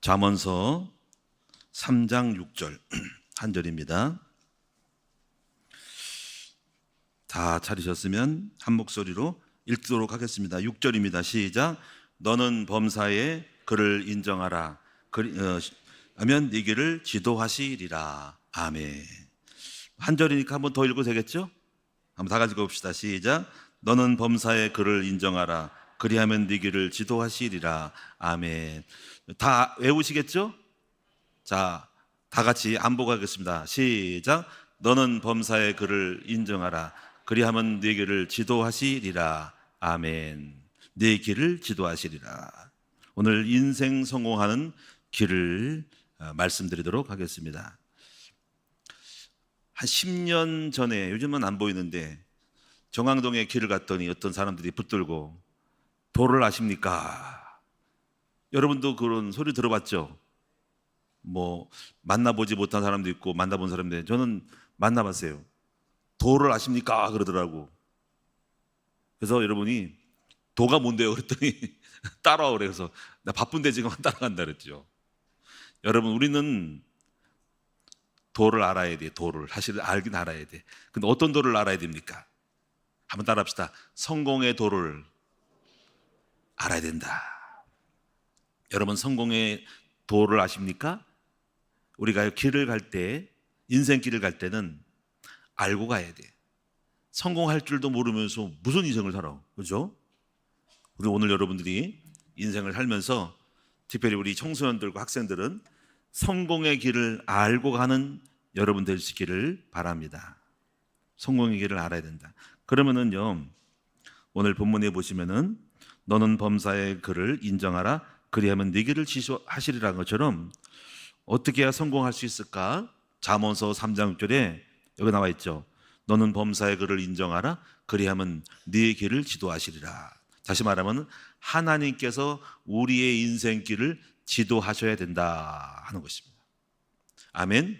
잠언서 3장 6절 한 절입니다. 다 차리셨으면 한 목소리로 읽도록 하겠습니다. 6절입니다. 시작. 너는 범사에 그를 인정하라. 하면 네 길을 지도하시리라. 아멘. 한 절이니까 한 번 더 읽어도 되겠죠? 한번 다 같이 읽어봅시다. 시작. 너는 범사에 그를 인정하라. 그리하면 네 길을 지도하시리라. 아멘. 다 외우시겠죠? 자, 다 같이 안보하겠습니다. 시작. 너는 범사에 그를 인정하라. 그리하면 네 길을 지도하시리라. 아멘. 네 길을 지도하시리라. 오늘 인생 성공하는 길을 말씀드리도록 하겠습니다. 한 10년 전에, 요즘은 안 보이는데 정왕동에 길을 갔더니 어떤 사람들이 붙들고 도를 아십니까? 여러분도 그런 소리 들어봤죠? 뭐 만나보지 못한 사람도 있고 만나본 사람도 있는데 저는 만나봤어요. 도를 아십니까? 그러더라고. 그래서 여러분이 도가 뭔데요? 그랬더니 따라와 그래서 나 바쁜데 지금 따라간다 그랬죠. 여러분, 우리는 도를 알아야 돼. 도를 사실 알긴 알아야 돼. 근데 어떤 도를 알아야 됩니까? 한번 따라합시다. 성공의 도를 알아야 된다. 여러분, 성공의 도를 아십니까? 우리가 길을 갈 때, 인생길을 갈 때는 알고 가야 돼. 성공할 줄도 모르면서 무슨 인생을 살아, 그렇죠? 우리 오늘 여러분들이 인생을 살면서 특별히 우리 청소년들과 학생들은 성공의 길을 알고 가는 여러분 될 수 있기를 바랍니다. 성공의 길을 알아야 된다. 그러면은요, 오늘 본문에 보시면은 너는 범사의 그를 인정하라. 그리하면 네 길을 지도하시리라는 것처럼 어떻게 해야 성공할 수 있을까? 잠언서 3장 6절에 여기 나와 있죠. 너는 범사의 그를 인정하라. 그리하면 네 길을 지도하시리라. 다시 말하면 하나님께서 우리의 인생길을 지도하셔야 된다 하는 것입니다. 아멘.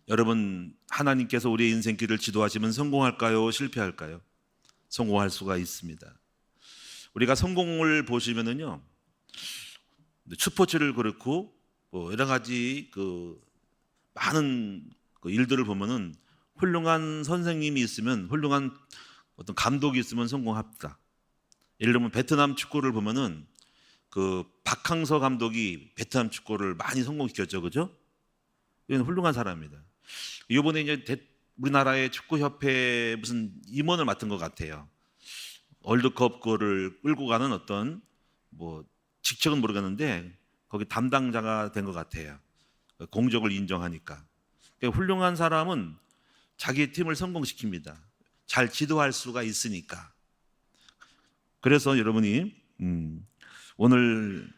여러분, 하나님께서 우리의 인생길을 지도하시면 성공할까요? 실패할까요? 성공할 수가 있습니다. 우리가 성공을 보시면은요, 스포츠를 그렇고 여러 가지 많은 일들을 보면은 훌륭한 선생님이 있으면, 훌륭한 어떤 감독이 있으면 성공합니다. 예를 들면 베트남 축구를 보면은 박항서 감독이 베트남 축구를 많이 성공시켰죠, 그죠? 이건 훌륭한 사람입니다. 이번에 이제 우리나라의 축구협회 무슨 임원을 맡은 것 같아요. 월드컵 그거를 끌고 가는 어떤 직책은 모르겠는데 거기 담당자가 된 것 같아요. 공적을 인정하니까. 그러니까 훌륭한 사람은 자기 팀을 성공시킵니다. 잘 지도할 수가 있으니까. 그래서 여러분이 오늘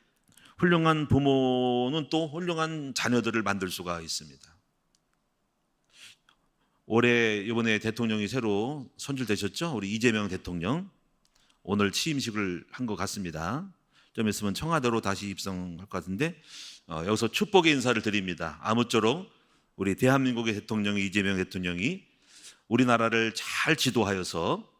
훌륭한 부모는 또 훌륭한 자녀들을 만들 수가 있습니다. 올해 이번에 대통령이 새로 선출되셨죠? 우리 이재명 대통령. 오늘 취임식을 한 것 같습니다. 좀 있으면 청와대로 다시 입성할 것 같은데 여기서 축복의 인사를 드립니다. 아무쪼록 우리 대한민국의 대통령이 이재명 대통령이 우리나라를 잘 지도하여서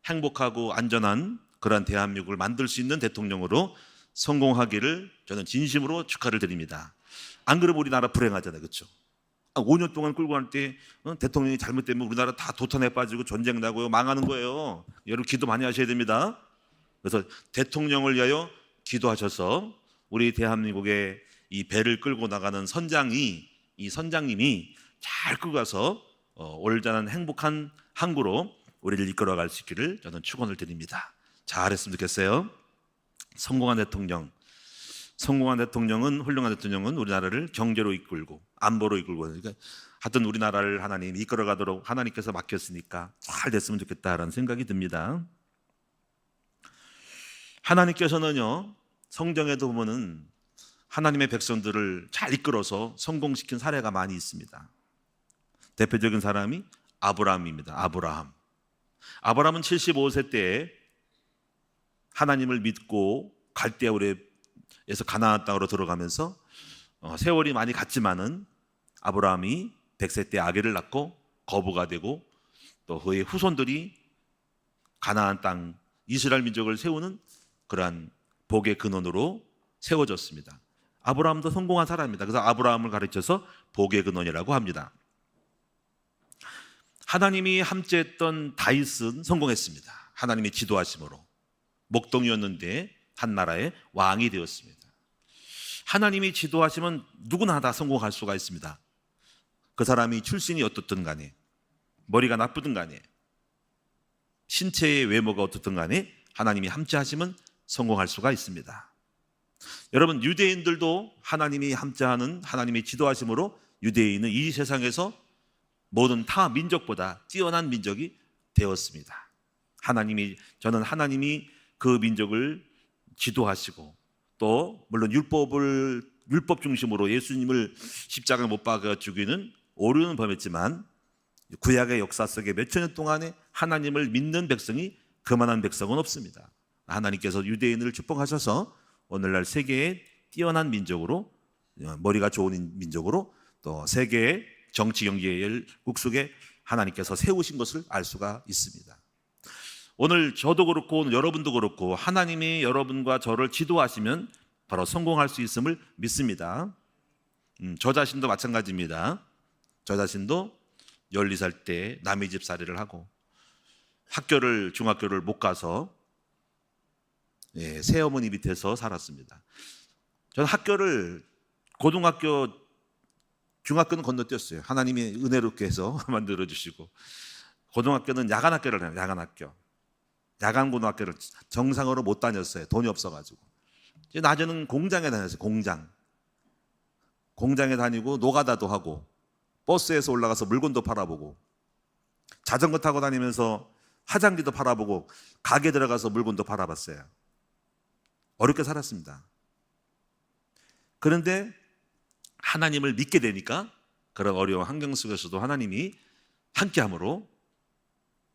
행복하고 안전한 그러한 대한민국을 만들 수 있는 대통령으로 성공하기를 저는 진심으로 축하를 드립니다. 안 그러면 우리나라 불행하잖아요, 그렇죠? 5년 동안 끌고 갈 때 대통령이 잘못되면 우리나라 다 도탄에 빠지고 전쟁 나고요, 망하는 거예요. 여러분 기도 많이 하셔야 됩니다. 그래서 대통령을 위하여 기도하셔서 우리 대한민국의 이 배를 끌고 나가는 이 선장님이 잘 끌고 가서 올바른 행복한 항구로 우리를 이끌어갈 수 있기를 저는 축원을 드립니다. 잘했으면 좋겠어요. 성공한 대통령은, 훌륭한 대통령은 우리나라를 경제로 이끌고 안보로 이끌고, 그러니까 하여튼 우리나라를 하나님 이끌어가도록 하나님께서 맡겼으니까 잘 됐으면 좋겠다라는 생각이 듭니다. 하나님께서는요, 성경에도 보면은 하나님의 백성들을 잘 이끌어서 성공시킨 사례가 많이 있습니다. 대표적인 사람이 아브라함입니다. 아브라함은 75세 때에 하나님을 믿고 갈대아우르에서 가나안 땅으로 들어가면서 세월이 많이 갔지만은 아브라함이 100세 때 아기를 낳고 거부가 되고 또 그의 후손들이 가나안 땅 이스라엘 민족을 세우는 그러한 복의 근원으로 세워졌습니다. 아브라함도 성공한 사람입니다. 그래서 아브라함을 가르쳐서 복의 근원이라고 합니다. 하나님이 함께했던 다윗은 성공했습니다. 하나님의 지도하심으로 목동이었는데 한 나라의 왕이 되었습니다. 하나님이 지도하시면 누구나 다 성공할 수가 있습니다. 그 사람이 출신이 어떻든 간에, 머리가 나쁘든 간에, 신체의 외모가 어떻든 간에 하나님이 함께 하시면 성공할 수가 있습니다. 여러분, 유대인들도 하나님이 함께하는 하나님의 지도하심으로 유대인은 이 세상에서 모든 타 민족보다 뛰어난 민족이 되었습니다. 저는 하나님이 그 민족을 지도하시고, 또 물론 율법 중심으로 예수님을 십자가에 못 박아 죽이는 오류는 범했지만 구약의 역사 속에 몇천 년 동안에 하나님을 믿는 백성이 그만한 백성은 없습니다. 하나님께서 유대인을 축복하셔서 오늘날 세계의 뛰어난 민족으로, 머리가 좋은 민족으로, 또 세계의 정치 경제의 열국 속에 하나님께서 세우신 것을 알 수가 있습니다. 오늘 저도 그렇고 오늘 여러분도 그렇고 하나님이 여러분과 저를 지도하시면 바로 성공할 수 있음을 믿습니다. 저 자신도 마찬가지입니다. 저 자신도 12살 때 남의 집 살이를 하고 중학교를 못 가서 새어머니 밑에서 살았습니다. 저는 고등학교, 중학교는 건너뛰었어요. 하나님이 은혜롭게 해서 만들어주시고, 고등학교는 야간학교를 해요. 야간고등학교를 정상으로 못 다녔어요. 돈이 없어가지고. 낮에는 공장에 다녔어요. 공장에 다니고 노가다도 하고 버스에서 올라가서 물건도 팔아보고 자전거 타고 다니면서 화장지도 팔아보고 가게 들어가서 물건도 팔아봤어요. 어렵게 살았습니다. 그런데 하나님을 믿게 되니까 그런 어려운 환경 속에서도 하나님이 함께함으로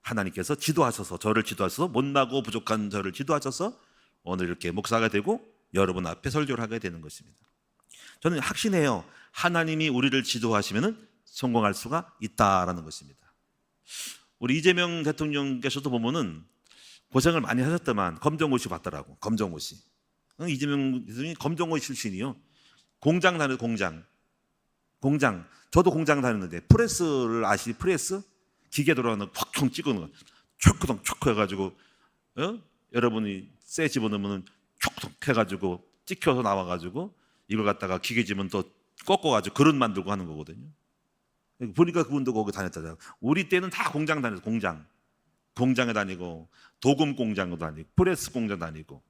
하나님께서 저를 지도하셔서 못나고 부족한 저를 지도하셔서 오늘 이렇게 목사가 되고 여러분 앞에 설교를 하게 되는 것입니다. 저는 확신해요. 하나님이 우리를 지도하시면 성공할 수가 있다라는 것입니다. 우리 이재명 대통령께서도 보면은 고생을 많이 하셨더만 검정고시 받더라고. 검정고시. 이재명 대통령이 검정고시 출신이요. 공장 다녀요. 공장. 저도 공장 다녔는데 프레스를 아시죠? 프레스? 기계 돌아가는 팍 찍어놓은 거. 촉 해가지고 여러분이 쇠 집어넣으면 촉 해가지고 찍혀서 나와가지고 이걸 갖다가 기계지면 또 꺾어가지고 그릇 만들고 하는 거거든요. 보니까 그분도 거기 다녔잖아요. 우리 때는 다 공장 다녔어요. 공장에 다니고 도금 공장도 다니고 프레스 공장 다니고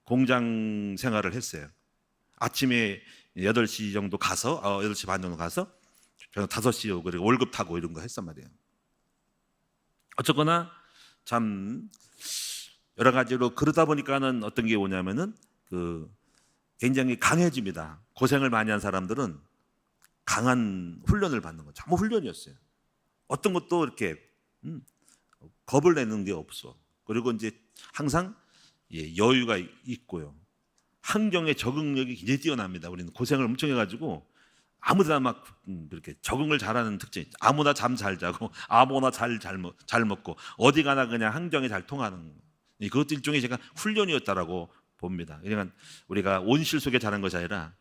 공장 생활을 했어요. 아침에 8시 정도 가서 8시 반 정도 가서 저는 5시 오고 그리고 월급 타고 이런 거 했단 말이에요. 어쨌거나 참 여러 가지로 그러다 보니까는 어떤 게 오냐면은 굉장히 강해집니다. 고생을 많이 한 사람들은 강한 훈련을 받는 거죠. 전부 훈련이었어요. 어떤 것도 이렇게 겁을 내는 게 없어. 그리고 이제 항상 여유가 있고요. 환경에 적응력이 굉장히 뛰어납니다. 우리는 고생을 엄청 해가지고 아무데나 막 그렇게 적응을 잘하는 특징이, 아무나 잠 잘 자고 아무나 잘 먹고 어디 가나 그냥 환경에 잘 통하는, 그것도 일종의 제가 훈련이었다라고 봅니다. 그러니까 우리가 온실 속에 자란 것이 아니라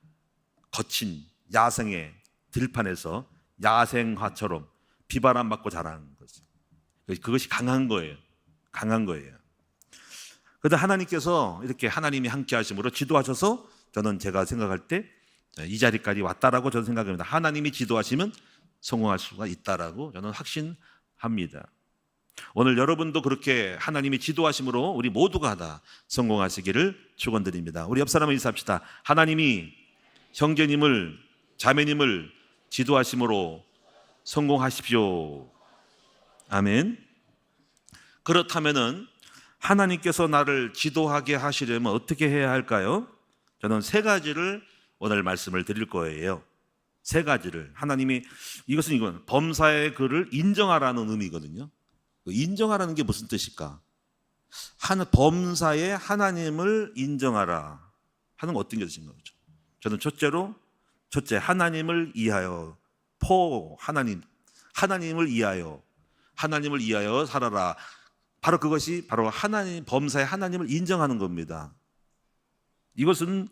거친 야생의 들판에서 야생화처럼 비바람 맞고 자라는 거죠. 그것이 강한 거예요. 그런데 하나님께서 이렇게 하나님이 함께 하심으로 지도하셔서 제가 생각할 때 이 자리까지 왔다라고 저는 생각합니다. 하나님이 지도하시면 성공할 수가 있다라고 저는 확신합니다. 오늘 여러분도 그렇게 하나님이 지도하심으로 우리 모두가 다 성공하시기를 축원드립니다. 우리 옆 사람을 인사합시다. 하나님이 형제님을, 자매님을 지도하심으로 성공하십시오. 아멘. 그렇다면은 하나님께서 나를 지도하게 하시려면 어떻게 해야 할까요? 저는 3가지를 오늘 말씀을 드릴 거예요. 3가지를. 하나님이 이건 범사의 그를 인정하라는 의미거든요. 인정하라는 게 무슨 뜻일까? 범사의 하나님을 인정하라 하는 건 어떤 뜻인가? 저는 첫째 하나님을 이하여, 하나님을 이하여 살아라. 바로 그것이 바로 범사의 하나님을 인정하는 겁니다. 이것은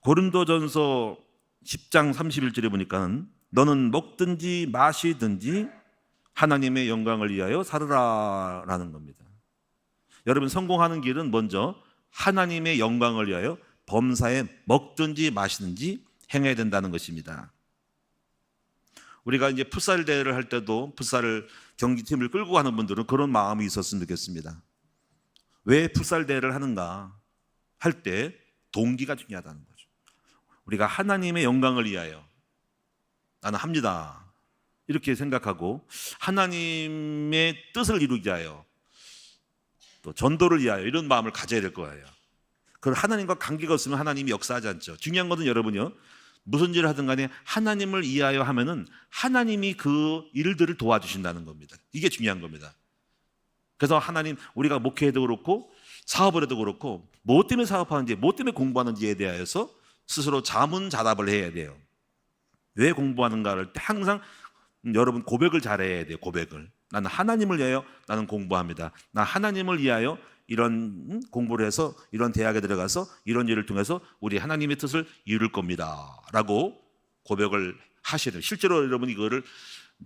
고린도전서 10장 31절에 보니까 너는 먹든지 마시든지 하나님의 영광을 위하여 살으라라는 겁니다. 여러분, 성공하는 길은 먼저 하나님의 영광을 위하여 범사에 먹든지 마시든지 행해야 된다는 것입니다. 우리가 이제 풋살 대회를 할 때도 풋살 경기팀을 끌고 가는 분들은 그런 마음이 있었으면 좋겠습니다. 왜 풋살 대회를 하는가 할 때 동기가 중요하다는 거죠. 우리가 하나님의 영광을 위하여 나는 합니다, 이렇게 생각하고 하나님의 뜻을 이루기 위하여 또 전도를 위하여 이런 마음을 가져야 될 거예요. 그 하나님과 관계가 없으면 하나님이 역사하지 않죠. 중요한 것은 여러분요, 무슨 일을 하든 간에 하나님을 이해하여 하면은 하나님이 그 일들을 도와주신다는 겁니다. 이게 중요한 겁니다. 그래서 하나님, 우리가 목회에도 그렇고 사업을 해도 그렇고 뭐 때문에 사업하는지 뭐 때문에 공부하는지에 대하여서 스스로 자문자답을 해야 돼요. 왜 공부하는가를 항상 여러분 고백을 잘해야 돼요. 고백을. 나는 하나님을 위하여 나는 공부합니다. 나 하나님을 위하여 이런 공부를 해서 이런 대학에 들어가서 이런 일을 통해서 우리 하나님의 뜻을 이룰 겁니다 라고 고백을 하셔야 돼요. 실제로 여러분 이거를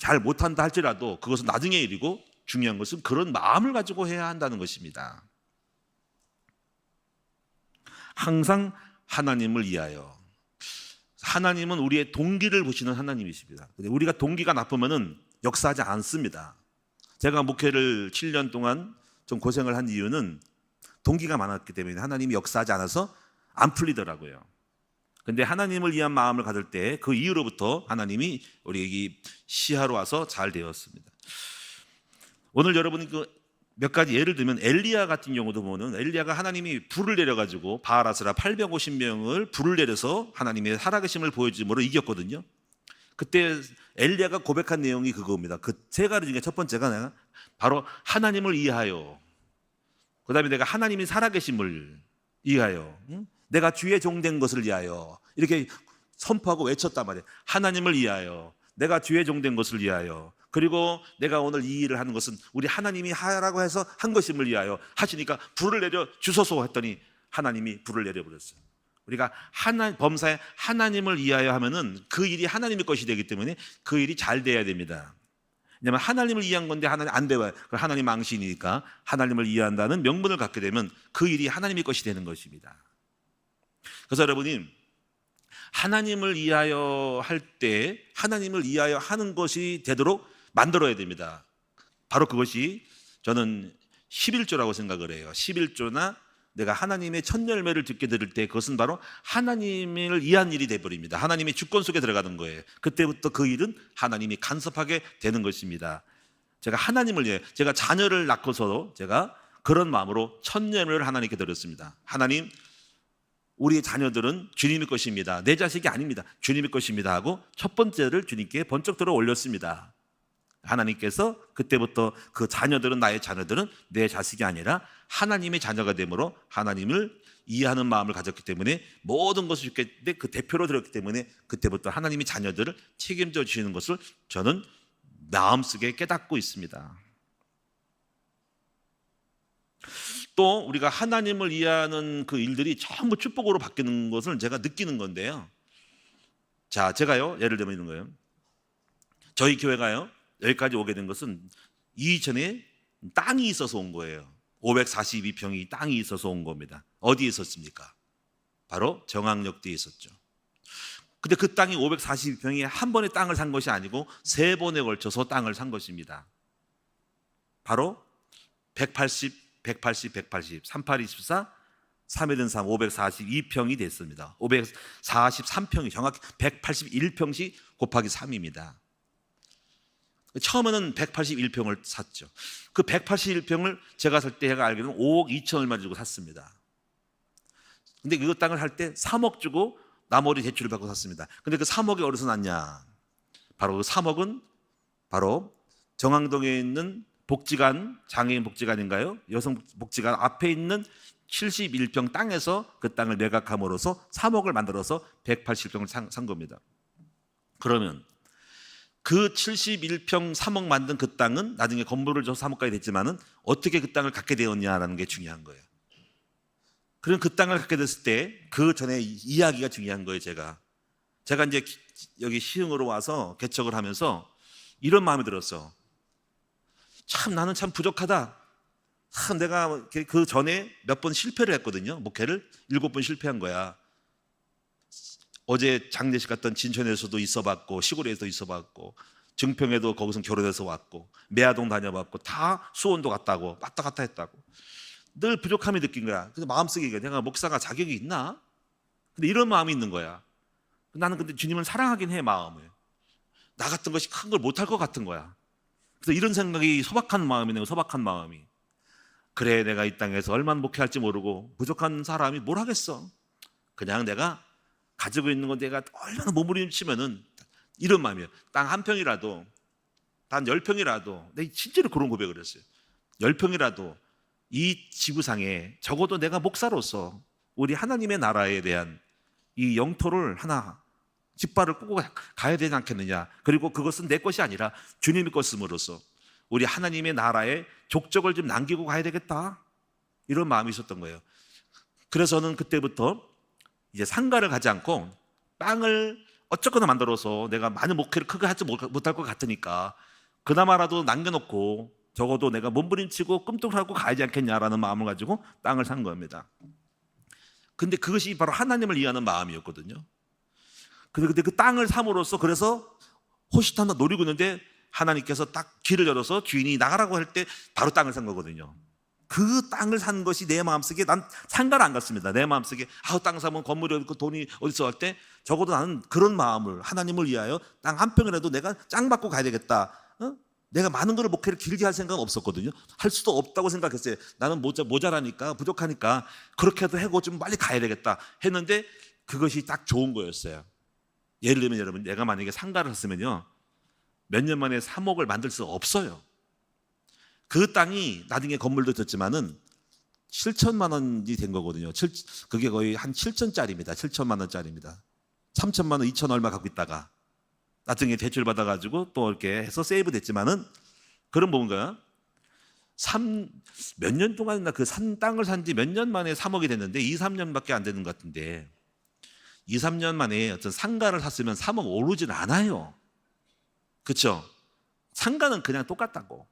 잘 못한다 할지라도 그것은 나중의 일이고 중요한 것은 그런 마음을 가지고 해야 한다는 것입니다. 항상 하나님을 위하여. 하나님은 우리의 동기를 보시는 하나님이십니다. 우리가 동기가 나쁘면은 역사하지 않습니다. 제가 목회를 7년 동안 좀 고생을 한 이유는 동기가 많았기 때문에 하나님이 역사하지 않아서 안 풀리더라고요. 근데 하나님을 위한 마음을 가질 때 그 이후로부터 하나님이 우리에게 시하러 와서 잘 되었습니다. 오늘 여러분이 몇 가지 예를 들면 엘리야 같은 경우도 보면 엘리야가 하나님이 불을 내려가지고 바알아스라 850명을 불을 내려서 하나님의 살아계심을 보여줌으로 이겼거든요. 그때 엘리야가 고백한 내용이 그겁니다. 그 세 가지 중에 첫 번째가 내가 바로 하나님을 이해하여, 그 다음에 내가 하나님이 살아계심을 이해하여, 내가 주의 종된 것을 위하여 이렇게 선포하고 외쳤단 말이에요. 하나님을 위하여, 내가 주의 종된 것을 위하여, 그리고 내가 오늘 이 일을 하는 것은 우리 하나님이 하라고 해서 한 것임을 위하여 하시니까 불을 내려 주소서 했더니 하나님이 불을 내려버렸어요. 우리가 범사에 하나님을 이해하여 하면은 그 일이 하나님의 것이 되기 때문에 그 일이 잘 돼야 됩니다. 왜냐하면 하나님을 이해한 건데 하나님 안 돼요. 하나님 망신이니까 하나님을 이해한다는 명분을 갖게 되면 그 일이 하나님의 것이 되는 것입니다. 그래서 여러분이 하나님을 이해하여 할 때 하나님을 이해하여 하는 것이 되도록 만들어야 됩니다. 바로 그것이 저는 11조라고 생각을 해요. 11조나 내가 하나님의 첫 열매를 듣게 들을 때 그것은 바로 하나님을 이해한 일이 되어버립니다. 하나님의 주권 속에 들어가는 거예요. 그때부터 그 일은 하나님이 간섭하게 되는 것입니다. 제가 하나님을 위해, 제가 자녀를 낳고서도 제가 그런 마음으로 첫 열매를 하나님께 드렸습니다. 하나님, 우리의 자녀들은 주님의 것입니다. 내 자식이 아닙니다. 주님의 것입니다 하고 첫 번째를 주님께 번쩍 들어 올렸습니다. 하나님께서 그때부터 그 자녀들은, 나의 자녀들은 내 자식이 아니라 하나님의 자녀가 되므로 하나님을 이해하는 마음을 가졌기 때문에 모든 것을 주께 그 대표로 들었기 때문에 그때부터 하나님이 자녀들을 책임져 주시는 것을 저는 마음속에 깨닫고 있습니다. 또 우리가 하나님을 이해하는 그 일들이 전부 축복으로 바뀌는 것을 제가 느끼는 건데요. 자, 제가요, 예를 들면 이런 거예요. 저희 교회가요, 여기까지 오게 된 것은 이전에 땅이 있어서 온 거예요. 542평이 땅이 있어서 온 겁니다. 어디에 있었습니까? 바로 정학역대에 있었죠. 근데 그 땅이 542평이 한 번에 땅을 산 것이 아니고 세 번에 걸쳐서 땅을 산 것입니다. 바로 180, 38, 24, 3에 3, 542평이 됐습니다. 543평이 정확히 181평씩 곱하기 3입니다. 처음에는 181평을 샀죠. 그 181평을 제가 살 때 제가 알기로는 5억 2천 얼마 주고 샀습니다. 근데 그 땅을 살 때 3억 주고 나머지 대출을 받고 샀습니다. 근데 그 3억이 어디서 났냐? 바로 그 3억은 바로 정왕동에 있는 복지관, 장애인 복지관인가요? 여성 복지관 앞에 있는 71평 땅에서 그 땅을 매각함으로써 3억을 만들어서 180평을 산 겁니다. 그러면 그 71평 3억 만든 그 땅은 나중에 건물을 줘서 3억까지 됐지만은 어떻게 그 땅을 갖게 되었냐라는 게 중요한 거예요. 그런 그 땅을 갖게 됐을 때 그 전에 이야기가 중요한 거예요. 제가 이제 여기 시흥으로 와서 개척을 하면서 이런 마음이 들었어. 참 나는 참 부족하다. 참 내가 그 전에 몇 번 실패를 했거든요. 목회를 7번 실패한 거야. 어제 장례식 갔던 진천에서도 있어봤고, 시골에도 있어봤고, 증평에도 거기서 결혼해서 왔고, 매화동 다녀봤고, 다 수원도 갔다고, 왔다 갔다 했다고. 늘 부족함이 느낀 거야. 그래서 마음속에 내가 목사가 자격이 있나? 근데 이런 마음이 있는 거야. 나는 근데 주님을 사랑하긴 해, 마음을. 나 같은 것이 큰 걸 못할 것 같은 거야. 그래서 이런 생각이 소박한 마음이네요. 소박한 마음이. 그래, 내가 이 땅에서 얼마나 목회할지 모르고 부족한 사람이 뭘 하겠어. 그냥 내가 가지고 있는 건 내가 얼마나 몸부림치면은, 이런 마음이에요. 땅 한 평이라도, 단 10평이라도, 내가 진짜로 그런 고백을 했어요. 10평이라도 이 지구상에 적어도 내가 목사로서 우리 하나님의 나라에 대한 이 영토를 하나 깃발을 꽂고 가야 되지 않겠느냐. 그리고 그것은 내 것이 아니라 주님의 것임으로써 우리 하나님의 나라에 족적을 좀 남기고 가야 되겠다, 이런 마음이 있었던 거예요. 그래서 저는 그때부터 이제 상가를 가지 않고 땅을 어쨌거나 만들어서 내가 많은 목회를 크게 하지 못할 것 같으니까 그나마라도 남겨놓고 적어도 내가 몸부림치고 끔찍하고 가야지 않겠냐라는 마음을 가지고 땅을 산 겁니다. 근데 그것이 바로 하나님을 이해하는 마음이었거든요. 근데 그 땅을 삼으로써, 그래서 호시탐탐 노리고 있는데 하나님께서 딱 길을 열어서 주인이 나가라고 할 때 바로 땅을 산 거거든요. 그 땅을 산 것이 내 마음속에, 난 상가를 안 갔습니다. 내 마음속에 땅 사면 건물이 어디 있고 돈이 어디서 할 때 적어도 나는 그런 마음을, 하나님을 위하여 땅 한 평이라도 내가 짱 받고 가야 되겠다. 내가 많은 걸 목회를 길게 할 생각은 없었거든요. 할 수도 없다고 생각했어요. 나는 모자라니까, 부족하니까 그렇게도 하고 좀 빨리 가야 되겠다 했는데 그것이 딱 좋은 거였어요. 예를 들면 여러분, 내가 만약에 상가를 했으면요, 몇 년 만에 3억을 만들 수 없어요. 그 땅이 나중에 건물도 됐지만은 7천만 원이 된 거거든요. 그게 거의 한 7천짜리입니다. 7천만 원짜리입니다. 3천만 원, 2천 얼마 갖고 있다가 나중에 대출 받아가지고 또 이렇게 해서 세이브 됐지만은, 그런 뭔가 몇 년 동안 그 산 땅을 산 지 몇 년 만에 3억이 됐는데 2, 3년밖에 안 되는 것 같은데, 2, 3년 만에 어떤 상가를 샀으면 3억 오르진 않아요. 그렇죠? 상가는 그냥 똑같다고.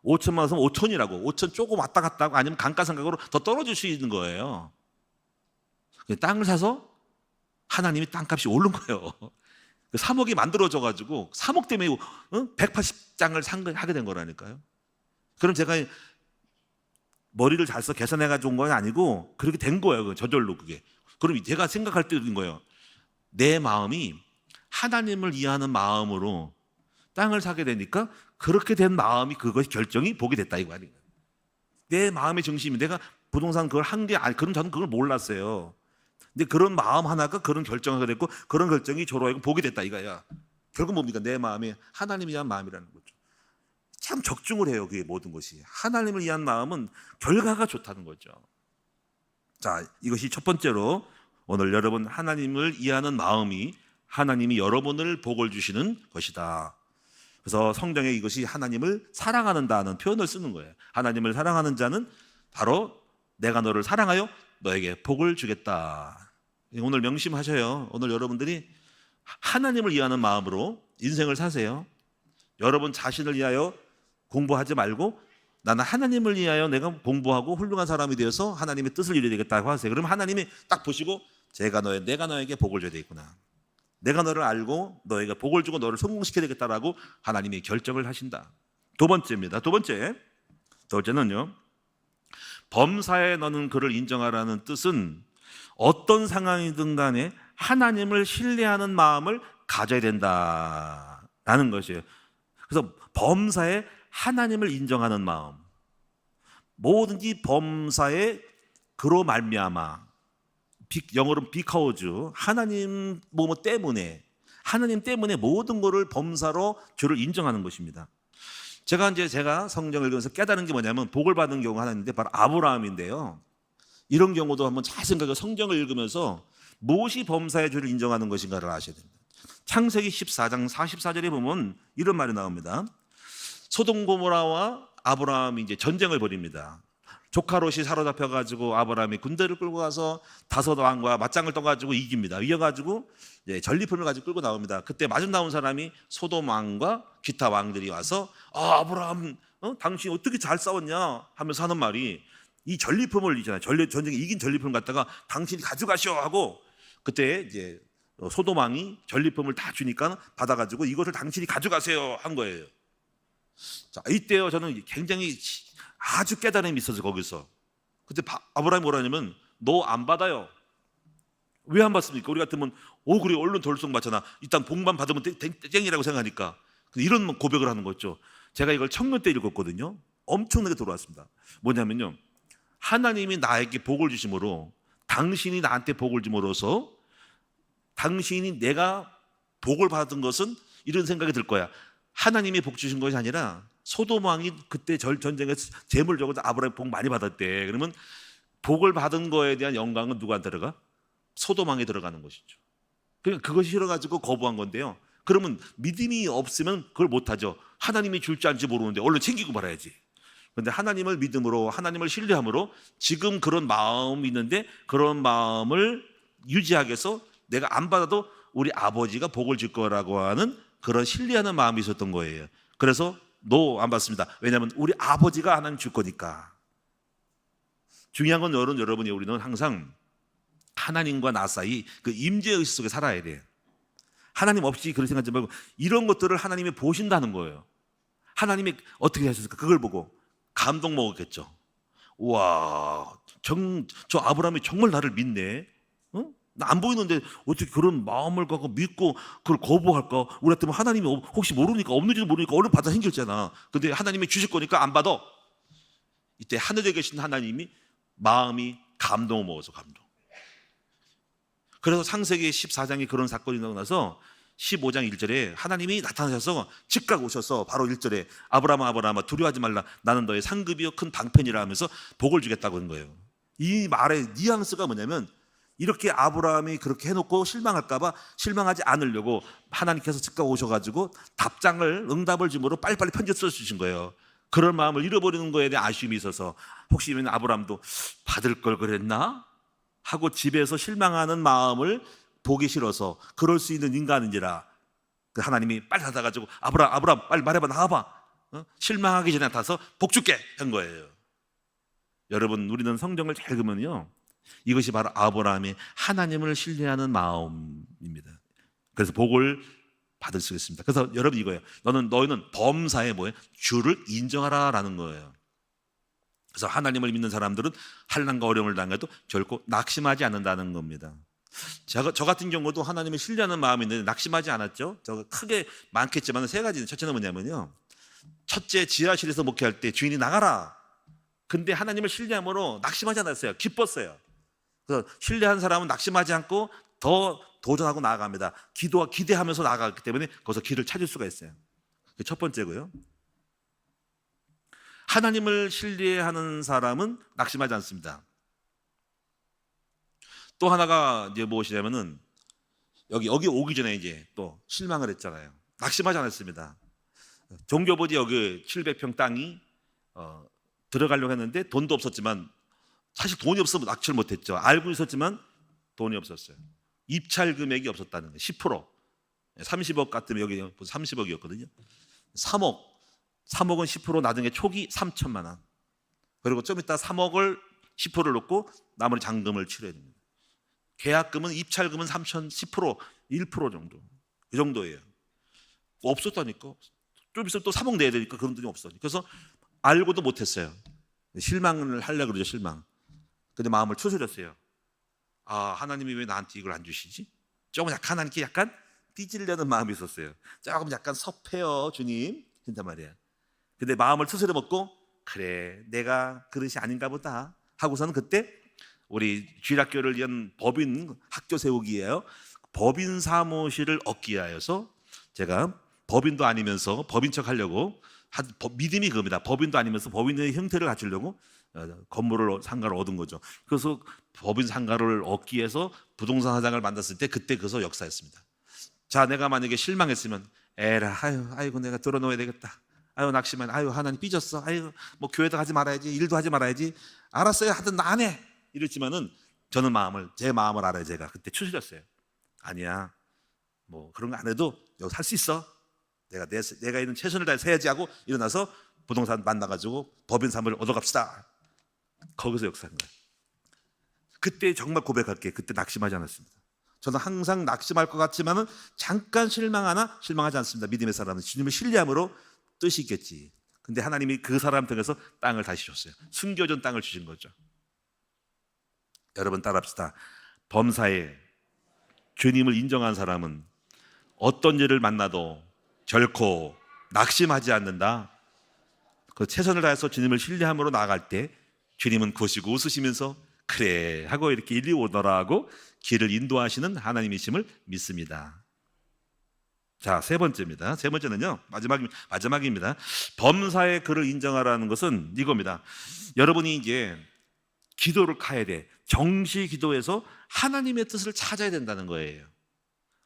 5천만 원 쓰면 5천이라고. 5천 조금 왔다 갔다 하고 아니면 감가상각으로 더 떨어질 수 있는 거예요. 땅을 사서 하나님이 땅값이 오른 거예요. 3억이 만들어져가지고 3억 때문에 180장을 하게 된 거라니까요. 그럼 제가 머리를 잘 써 계산해가지고 온 건 아니고 그렇게 된 거예요. 저절로 그게. 그럼 제가 생각할 때인 거예요. 내 마음이 하나님을 이해하는 마음으로 땅을 사게 되니까 그렇게 된 마음이, 그것이 결정이 복이 됐다, 이거 아니에요. 내 마음의 중심이, 내가 부동산 그걸 한 게 아니, 그럼 저는 그걸 몰랐어요. 근데 그런 마음 하나가 그런 결정하게 됐고, 그런 결정이 저로 하여금 복이 됐다, 이거야. 결국 뭡니까? 내 마음이 하나님을 위한 마음이라는 거죠. 참 적중을 해요, 그게 모든 것이. 하나님을 위한 마음은 결과가 좋다는 거죠. 자, 이것이 첫 번째로 오늘 여러분, 하나님을 이해하는 마음이 하나님이 여러분을 복을 주시는 것이다. 그래서 성경에 이것이 하나님을 사랑하는다는 표현을 쓰는 거예요. 하나님을 사랑하는 자는 바로 내가 너를 사랑하여 너에게 복을 주겠다. 오늘 명심하셔요. 오늘 여러분들이 하나님을 이해하는 마음으로 인생을 사세요. 여러분 자신을 위하여 공부하지 말고 나는 하나님을 위하여 내가 공부하고 훌륭한 사람이 되어서 하나님의 뜻을 이루어야 되겠다고 하세요. 그러면 하나님이 딱 보시고 내가 너에게 복을 줘야 되겠구나. 내가 너를 알고 너에게 복을 주고 너를 성공시켜야 되겠다라고 하나님이 결정을 하신다. 두 번째입니다. 두 번째는요, 범사에 너는 그를 인정하라는 뜻은 어떤 상황이든 간에 하나님을 신뢰하는 마음을 가져야 된다라는 것이에요. 그래서 범사에 하나님을 인정하는 마음, 뭐든지 범사에 그로 말미암아, 영어로는 because, 하나님 때문에, 하나님 때문에 모든 것을 범사로 주를 인정하는 것입니다. 제가 성경을 읽으면서 깨달은 게 뭐냐면, 복을 받은 경우가 하나 있는데 바로 아브라함인데요. 이런 경우도 한번 잘 생각해, 성경을 읽으면서 무엇이 범사의 주를 인정하는 것인가를 아셔야 됩니다. 창세기 14장 44절에 보면 이런 말이 나옵니다. 소돔 고모라와 아브라함이 이제 전쟁을 벌입니다. 조카 롯이 사로잡혀가지고 아브라함이 군대를 끌고 가서 다섯 왕과 맞짱을 떠가지고 이깁니다. 이겨가지고 전리품을 가지고 끌고 나옵니다. 그때 마중 나온 사람이 소돔 왕과 기타 왕들이 와서 아브라함, 당신 어떻게 잘 싸웠냐 하면서 하는 말이, 이 전리품을 있잖아요. 전쟁에 이긴 전리품을 갖다가 당신이 가져가시오 하고, 그때 이제 소돔 왕이 전리품을 다 주니까 받아가지고 이것을 당신이 가져가세요 한 거예요. 자, 이때요 저는 굉장히 아주 깨달음이 있어서 거기서 그때 아브라함이 뭐라냐면, 너 안 받아요. 왜 안 받습니까? 우리 같으면 그래 얼른 돌송 받잖아. 일단 복만 받으면 땡이라고 생각하니까 이런 고백을 하는 거죠. 제가 이걸 청년 때 읽었거든요. 엄청나게 돌아왔습니다. 뭐냐면요, 하나님이 나에게 복을 주심으로, 당신이 나한테 복을 줌으로써 당신이 내가 복을 받은 것은 이런 생각이 들 거야. 하나님이 복 주신 것이 아니라 소돔 왕이 그때 전쟁에서 재물 적어서 아브라함이 복 많이 받았대. 그러면 복을 받은 거에 대한 영광은 누구한테 들어가? 소돔 왕에 들어가는 것이죠. 그러니까 그것이 싫어가지고 거부한 건데요. 그러면 믿음이 없으면 그걸 못하죠. 하나님이 줄지 않지 모르는데 얼른 챙기고 말아야지. 그런데 하나님을 믿음으로, 하나님을 신뢰함으로 지금 그런 마음이 있는데, 그런 마음을 유지하기 위해서 내가 안 받아도 우리 아버지가 복을 줄 거라고 하는 그런 신뢰하는 마음이 있었던 거예요. 그래서 안 받습니다. 왜냐하면 우리 아버지가 하나님 줄 거니까. 중요한 건 여러분이, 우리는 항상 하나님과 나 사이 그 임재의식 속에 살아야 돼요. 하나님 없이 그런 생각하지 말고 이런 것들을 하나님이 보신다는 거예요. 하나님이 어떻게 하셨을까? 그걸 보고 감동 먹었겠죠. 우와, 저 아브라함이 정말 나를 믿네. 나 안 보이는데 어떻게 그런 마음을 갖고 믿고 그걸 거부할까? 우리 같으면 하나님이 혹시 모르니까, 없는지도 모르니까 얼른 받아 생겼잖아. 근데 하나님이 주실 거니까 안 받아. 이때 하늘에 계신 하나님이 마음이 감동을 먹어서 감동. 그래서 창세기 14장에 그런 사건이 일어나고 나서 15장 1절에 하나님이 나타나셔서 즉각 오셔서 바로 1절에 아브라함아 두려워하지 말라, 나는 너의 상급이요 큰 방편이라 하면서 복을 주겠다고 하는 거예요. 이 말의 뉘앙스가 뭐냐면, 이렇게 아브라함이 그렇게 해놓고 실망할까봐 실망하지 않으려고 하나님께서 즉각 오셔가지고 응답을 주므로 빨리빨리 편지 써주신 거예요. 그런 마음을 잃어버리는 거에 대한 아쉬움이 있어서, 혹시 아브라함도 받을 걸 그랬나? 하고 집에서 실망하는 마음을 보기 싫어서 그럴 수 있는 인간인지라 하나님이 빨리 받아가지고 아브라함 빨리 말해봐, 나와봐. 실망하기 전에 나타나서 복 줄게 한 거예요. 여러분, 우리는 성경을 잘 읽으면요, 이것이 바로 아브라함이 하나님을 신뢰하는 마음입니다. 그래서 복을 받을 수 있습니다. 그래서 여러분 이거예요. 너희는 범사에 주를 인정하라라는 거예요. 그래서 하나님을 믿는 사람들은 환난과 어려움을 당해도 결코 낙심하지 않는다는 겁니다. 저 같은 경우도 하나님을 신뢰하는 마음이 있는데 낙심하지 않았죠. 저 크게 많겠지만 세 가지는, 첫째는 뭐냐면요, 첫째, 지하실에서 목회할 때 주인이 나가라. 근데 하나님을 신뢰함으로 낙심하지 않았어요. 기뻤어요. 그래서 신뢰한 사람은 낙심하지 않고 더 도전하고 나아갑니다. 기대하면서 나아가기 때문에 거기서 길을 찾을 수가 있어요. 그게 첫 번째고요. 하나님을 신뢰하는 사람은 낙심하지 않습니다. 또 하나가 이제 무엇이냐면은, 여기 오기 전에 이제 또 실망을 했잖아요. 낙심하지 않았습니다. 종교부지 여기 700평 땅이 들어가려고 했는데 돈도 없었지만, 사실 돈이 없으면 낙찰 못했죠. 알고 있었지만 돈이 없었어요. 입찰 금액이 없었다는 거예요. 10%. 30억 같으면 여기 30억이었거든요. 3억은 10%, 나중에 초기 3천만 원. 그리고 좀 이따 3억을 10%를 넣고 나머지 잔금을 치러야 됩니다. 계약금은, 입찰금은 10% 1% 정도. 그 정도예요. 없었다니까. 좀 있으면 또 3억 내야 되니까 그런 돈이 없었으니까. 그래서 알고도 못했어요. 실망을 하려고 그러죠, 실망. 근데 마음을 추스렸어요. 하나님이 왜 나한테 이걸 안 주시지? 조금 약간 하나님께 약간 삐지려는 마음이 있었어요. 조금 약간 섭해요, 주님. 진짜 말이에요. 근데 마음을 추스려 먹고, 그래, 내가 그릇이 아닌가 보다 하고서는 그때 우리 주일학교를 위한 법인 학교 세우기예요. 법인 사무실을 얻기 위하여서 제가 법인도 아니면서 법인 척 하려고, 믿음이 그겁니다. 법인도 아니면서 법인의 형태를 갖추려고 건물을, 상가를 얻은 거죠. 그래서 법인 상가를 얻기 위해서 부동산 사장을 만났을 때, 그때 그것서 역사였습니다. 자, 내가 만약에 실망했으면, 에라, 아이고 내가 들어놓아야 되겠다. 아유 낙심한, 아유 하나님 삐졌어, 아유 뭐 교회도 하지 말아야지, 일도 하지 말아야지, 알았어요 하든 나 안 해 이랬지만은 저는 제 마음을 알아요. 제가 그때 추스렸어요. 아니야, 뭐 그런 거 안 해도 여기 살 수 있어. 내가 있는 최선을 다해서 해야지 하고 일어나서 부동산 만나가지고 법인 사무를 얻어갑시다. 거기서 역사한 거예요. 그때 정말 고백할게, 그때 낙심하지 않았습니다. 저는 항상 낙심할 것 같지만은 잠깐 실망하나 실망하지 않습니다. 믿음의 사람은 주님을 신뢰함으로 뜻이 있겠지. 근데 하나님이 그 사람 통해서 땅을 다시 줬어요. 숨겨진 땅을 주신 거죠. 여러분 따라합시다. 범사에 주님을 인정한 사람은 어떤 일을 만나도 결코 낙심하지 않는다. 그 최선을 다해서 주님을 신뢰함으로 나아갈 때 주님은 보시고 웃으시면서 그래 하고 이렇게 이리 오너라 하고 길을 인도하시는 하나님이심을 믿습니다. 자, 세 번째입니다. 세 번째는요, 마지막입니다. 범사의 그를 인정하라는 것은 이겁니다. 여러분이 이제 기도를 가야 돼. 정시 기도에서 하나님의 뜻을 찾아야 된다는 거예요.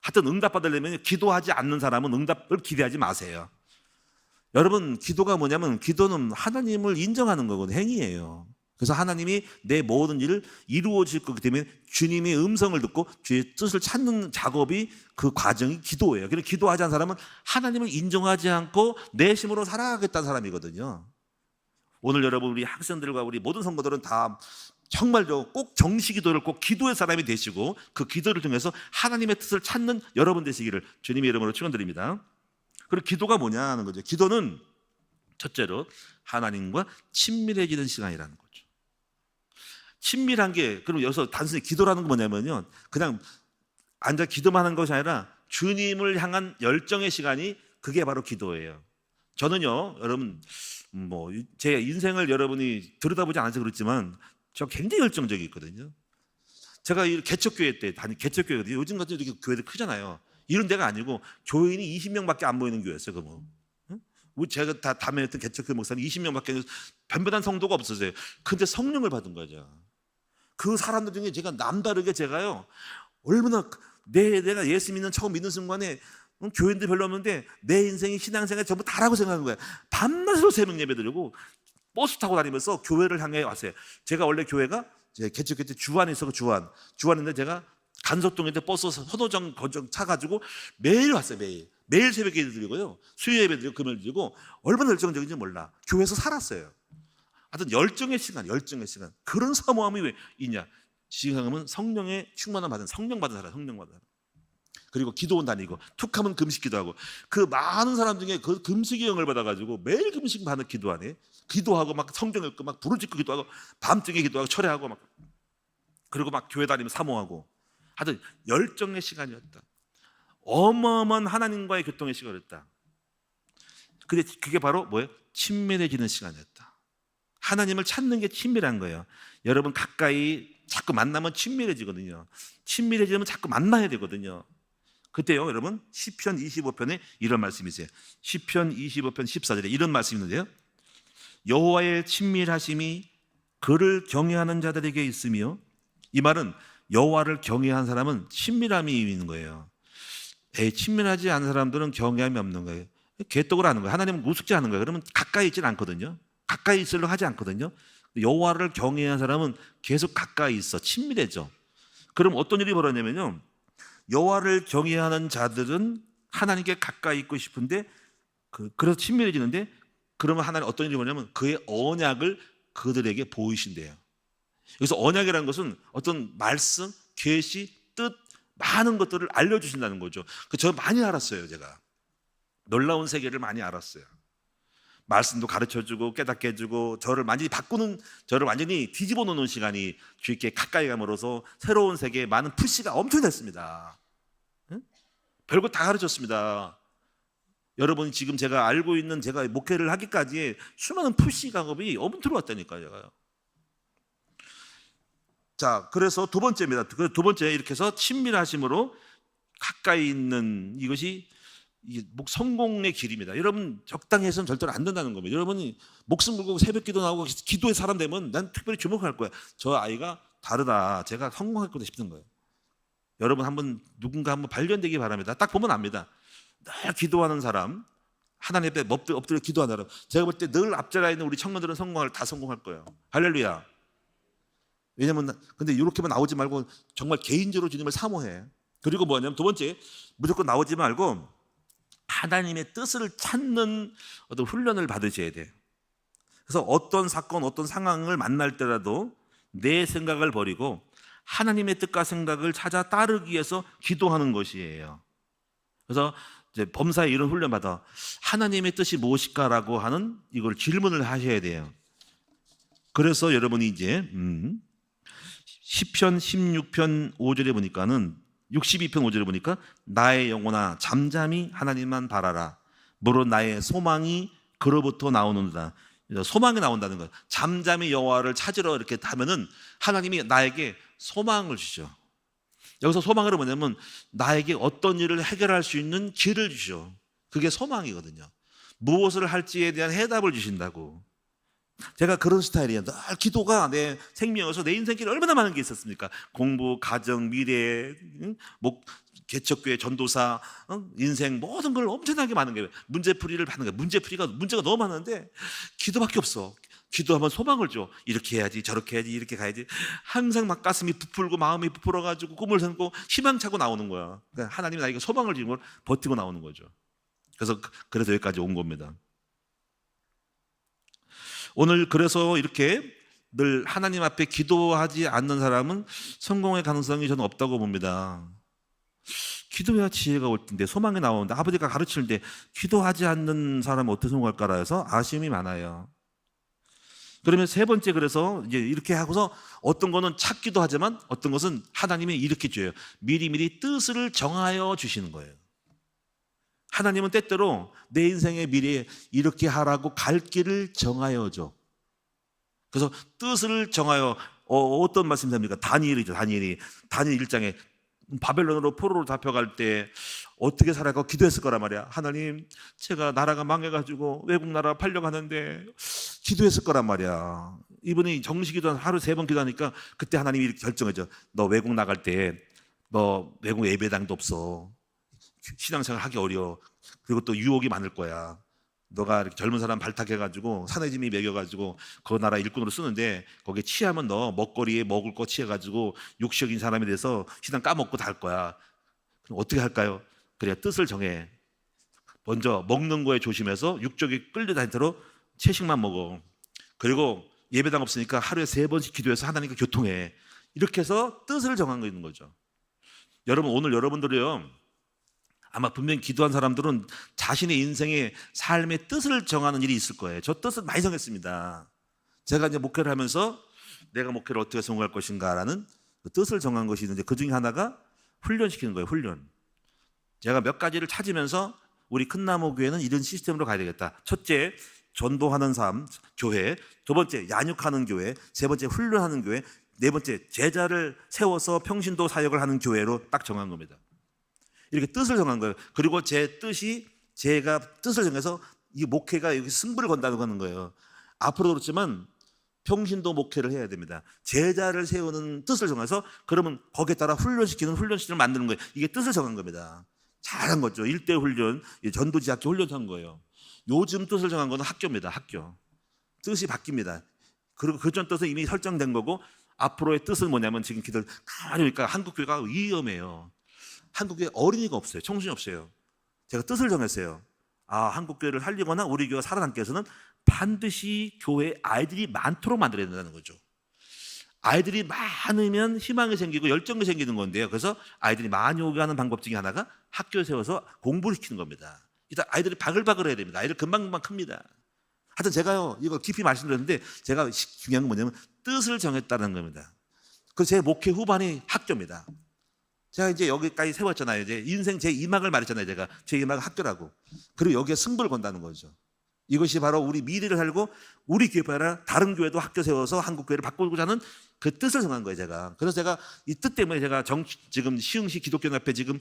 하여튼 응답받으려면 기도하지 않는 사람은 응답을 기대하지 마세요. 여러분, 기도가 뭐냐면 기도는 하나님을 인정하는 거거든요. 행위예요. 그래서 하나님이 내 모든 일을 이루어질 거기 때문에 주님의 음성을 듣고 주의 뜻을 찾는 작업이, 그 과정이 기도예요. 그래서 기도하지 않는 사람은 하나님을 인정하지 않고 내심으로 살아가겠다는 사람이거든요. 오늘 여러분, 우리 학생들과 우리 모든 성도들은 다 정말 꼭 정시 기도를 꼭 기도의 사람이 되시고 그 기도를 통해서 하나님의 뜻을 찾는 여러분 되시기를 주님의 이름으로 축원드립니다. 그리고 기도가 뭐냐 하는 거죠. 기도는 첫째로 하나님과 친밀해지는 시간이라는 거죠. 친밀한 게, 그럼 여기서 단순히 기도라는 건 뭐냐면요, 그냥 앉아 기도만 하는 것이 아니라 주님을 향한 열정의 시간이, 그게 바로 기도예요. 저는요, 여러분, 뭐 제 인생을 여러분이 들여다보지 않아서 그렇지만 저 굉장히 열정적이 있거든요. 제가 이 개척교회 때 개척교회거든요. 요즘 같은 이렇게 교회들 크잖아요. 이런 데가 아니고 교인이 20명밖에 안 모이는 교회였어요. 그 뭐. 제가 다 담임했던 개척교회 목사님 20명밖에 변변한 성도가 없었어요. 근데 성령을 받은 거죠. 그 사람들 중에 제가 남다르게 제가요, 얼마나 내가 예수 믿는 처음 믿는 순간에 교인들 별로 없는데 내 인생이 신앙생활 전부 다라고 생각하는 거예요. 밤낮으로 새벽 예배 드리고 버스 타고 다니면서 교회를 향해 왔어요. 제가 원래 교회가 개척교 때 주안에 있어서 주안인데 제가 간석동에 버스 선호정 거정 차가지고 매일 왔어요. 매일 새벽 예배 드리고요, 수요 예배 드리고 금요일 드리고, 얼마나 열정적인지 몰라. 교회에서 살았어요. 하여튼 열정의 시간. 그런 사모함이 왜 있냐? 지금은 성령의 충만함 받은, 성령 받은 사람. 그리고 기도원 다니고 툭하면 금식 기도하고, 그 많은 사람 중에 그 금식의 영을 받아가지고 매일 금식 받는 기도하네. 기도하고 막 성경 읽고 막 부르짖고 기도하고 밤중에 기도하고 철회하고 막, 그리고 막 교회 다니면 사모하고, 하여튼 열정의 시간이었다. 어마어마한 하나님과의 교통의 시간이었다. 근데 그게 바로 뭐예요? 친밀해지는 시간이었다. 하나님을 찾는 게 친밀한 거예요. 여러분, 가까이 자꾸 만나면 친밀해지거든요. 친밀해지면 자꾸 만나야 되거든요. 그때요, 여러분, 시편 25편에 이런 말씀이 있어요. 시편 25편 14절에 이런 말씀이 있는데요, 여호와의 친밀하심이 그를 경외하는 자들에게 있으며, 이 말은 여호와를 경외한 사람은 친밀함이 있는 거예요. 친밀하지 않은 사람들은 경외함이 없는 거예요. 개떡을 하는 거예요. 하나님은 우습지 않은 거예요. 그러면 가까이 있지는 않거든요. 가까이 있으려고 하지 않거든요. 여호와를 경외한 사람은 계속 가까이 있어, 친밀해져. 그럼 어떤 일이 벌어지냐면요, 여호와를 경외하는 자들은 하나님께 가까이 있고 싶은데 그래서 친밀해지는데, 그러면 하나님 어떤 일이 벌어지냐면 그의 언약을 그들에게 보이신대요. 여기서 언약이라는 것은 어떤 말씀, 계시, 뜻, 많은 것들을 알려주신다는 거죠. 저 많이 알았어요. 제가 놀라운 세계를 많이 알았어요. 말씀도 가르쳐주고 깨닫게 해주고, 저를 완전히 뒤집어 놓는 시간이 주님께 가까이 감으로써 새로운 세계에 많은 푸시가 엄청 됐습니다. 응? 별거 다 가르쳤습니다. 여러분이 지금 제가 알고 있는, 제가 목회를 하기까지 수많은 푸시 작업이 엄청 들어왔다니까요. 제가요. 자, 그래서 두 번째입니다. 두 번째, 이렇게 해서 친밀하심으로 가까이 있는 이것이 성공의 길입니다. 여러분, 적당히 해서는 절대로 안 된다는 겁니다. 여러분이 목숨 걸고 새벽 기도 나오고 기도의 사람 되면 난 특별히 주목할 거야. 저 아이가 다르다, 제가 성공할 거다 싶은 거예요. 여러분, 누군가 한번 발견되기 바랍니다. 딱 보면 압니다. 늘 기도하는 사람, 하나님 앞에 엎드려 기도하느라. 제가 볼 때 늘 앞자리에 있는 우리 청년들은 다 성공할 거예요. 할렐루야. 왜냐면 근데 이렇게만 나오지 말고 정말 개인적으로 주님을 사모해. 그리고 뭐냐면 두 번째, 무조건 나오지 말고 하나님의 뜻을 찾는 어떤 훈련을 받으셔야 돼요. 그래서 어떤 사건, 어떤 상황을 만날 때라도 내 생각을 버리고 하나님의 뜻과 생각을 찾아 따르기 위해서 기도하는 것이에요. 그래서 이제 범사에 이런 훈련 받아 하나님의 뜻이 무엇일까라고 하는 이걸 질문을 하셔야 돼요. 그래서 여러분이 이제 시편 16편 5절에 보니까는 62편 5절에 보니까 나의 영혼아 잠잠히 하나님만 바라라. 무릇 나의 소망이 그로부터 나오는도다. 소망이 나온다는 거예요. 잠잠히 여호와를 찾으러 이렇게 하면은 하나님이 나에게 소망을 주죠. 여기서 소망은 뭐냐면 나에게 어떤 일을 해결할 수 있는 길을 주죠. 그게 소망이거든요. 무엇을 할지에 대한 해답을 주신다고. 제가 그런 스타일이에요. 늘 기도가 내 생명에서 내 인생길에 얼마나 많은 게 있었습니까? 공부, 가정, 미래, 개척교회, 전도사, 인생 모든 걸 엄청나게 많은 거예요. 문제풀이를 받는 거예요. 문제가 너무 많은데 기도밖에 없어. 기도하면 소망을 줘. 이렇게 해야지, 저렇게 해야지, 이렇게 가야지. 항상 막 가슴이 부풀고 마음이 부풀어가지고 꿈을 삼고 희망차고 나오는 거야. 그러니까 하나님이 나에게 소망을 주는 걸 버티고 나오는 거죠. 그래서 여기까지 온 겁니다. 오늘 그래서 이렇게 늘 하나님 앞에 기도하지 않는 사람은 성공의 가능성이 저는 없다고 봅니다. 기도해야 지혜가 올 텐데 소망이 나오는데 아버지가 가르치는데 기도하지 않는 사람은 어떻게 성공할까라 해서 아쉬움이 많아요. 그러면 세 번째, 그래서 이제 이렇게 하고서 어떤 거는 찾기도 하지만 어떤 것은 하나님이 이렇게 줘요. 미리미리 뜻을 정하여 주시는 거예요. 하나님은 때때로 내 인생의 미래에 이렇게 하라고 갈 길을 정하여 줘. 그래서 뜻을 정하여 어떤 말씀이 됩니까? 다니엘이죠. 다니엘 1장에 바벨론으로 포로로 잡혀갈 때 어떻게 살아가고 기도했을 거란 말이야. 하나님, 제가 나라가 망해가지고 외국 나라 팔려가는데 기도했을 거란 말이야. 이분이 정식기도 하루 3번 기도하니까 그때 하나님이 이렇게 결정해줘. 너 외국 나갈 때 너 외국 예배당도 없어. 신앙생활 하기 어려워. 그리고 또 유혹이 많을 거야. 너가 이렇게 젊은 사람 발탁해가지고 사내짐이 매겨가지고 그 나라 일꾼으로 쓰는데 거기에 취하면 너 먹거리에 먹을 거 취해가지고 육식인 사람이 돼서 신앙 까먹고 다 할 거야. 그럼 어떻게 할까요? 그래야 뜻을 정해. 먼저 먹는 거에 조심해서 육적이 끌려다닐 대로 채식만 먹어. 그리고 예배당 없으니까 하루에 3번씩 기도해서 하나님과 교통해. 이렇게 해서 뜻을 정한 거 있는 거죠. 여러분, 오늘 여러분들이요, 아마 분명히 기도한 사람들은 자신의 인생의 삶의 뜻을 정하는 일이 있을 거예요. 저 뜻을 많이 정했습니다. 제가 이제 목회를 하면서 내가 목회를 어떻게 성공할 것인가라는 그 뜻을 정한 것이 있는데 그 중에 하나가 훈련시키는 거예요. 훈련. 제가 몇 가지를 찾으면서 우리 큰나무 교회는 이런 시스템으로 가야 되겠다. 첫째, 전도하는 삶, 교회. 두 번째, 양육하는 교회. 세 번째, 훈련하는 교회. 네 번째, 제자를 세워서 평신도 사역을 하는 교회로 딱 정한 겁니다. 이렇게 뜻을 정한 거예요. 그리고 제가 뜻을 정해서 이 목회가 여기 승부를 건다는 거예요. 앞으로도 그렇지만 평신도 목회를 해야 됩니다. 제자를 세우는 뜻을 정해서 그러면 거기에 따라 훈련시키는 훈련실을 만드는 거예요. 이게 뜻을 정한 겁니다. 잘한 거죠. 1대 훈련, 전도지학교 훈련한 거예요. 요즘 뜻을 정한 거는 학교입니다. 학교. 뜻이 바뀝니다. 그리고 그전 뜻은 이미 설정된 거고 앞으로의 뜻은 뭐냐면 지금 기도 가만히 보니까 한국교회가 위험해요. 한국교회 어린이가 없어요. 청소년이 없어요. 제가 뜻을 정했어요. 한국교회를 살리거나 우리 교회가 살아남기 위해서는 반드시 교회에 아이들이 많도록 만들어야 된다는 거죠. 아이들이 많으면 희망이 생기고 열정이 생기는 건데요. 그래서 아이들이 많이 오게 하는 방법 중에 하나가 학교에 세워서 공부를 시키는 겁니다. 일단 아이들이 바글바글 해야 됩니다. 아이들 금방금방 큽니다. 하여튼 제가요, 이거 깊이 말씀드렸는데 제가 중요한 건 뭐냐면 뜻을 정했다는 겁니다. 그래서 제 목회 후반이 학교입니다. 제가 이제 여기까지 세웠잖아요. 이제 인생 제 2막을 말했잖아요. 제가 제 2막은 학교라고. 그리고 여기에 승부를 건다는 거죠. 이것이 바로 우리 미래를 살고 우리 교회뿐 아니라 다른 교회도 학교 세워서 한국 교회를 바꾸고자 하는 그 뜻을 정한 거예요. 제가. 그래서 제가 이 뜻 때문에 제가 지금 시흥시 기독교연합회 지금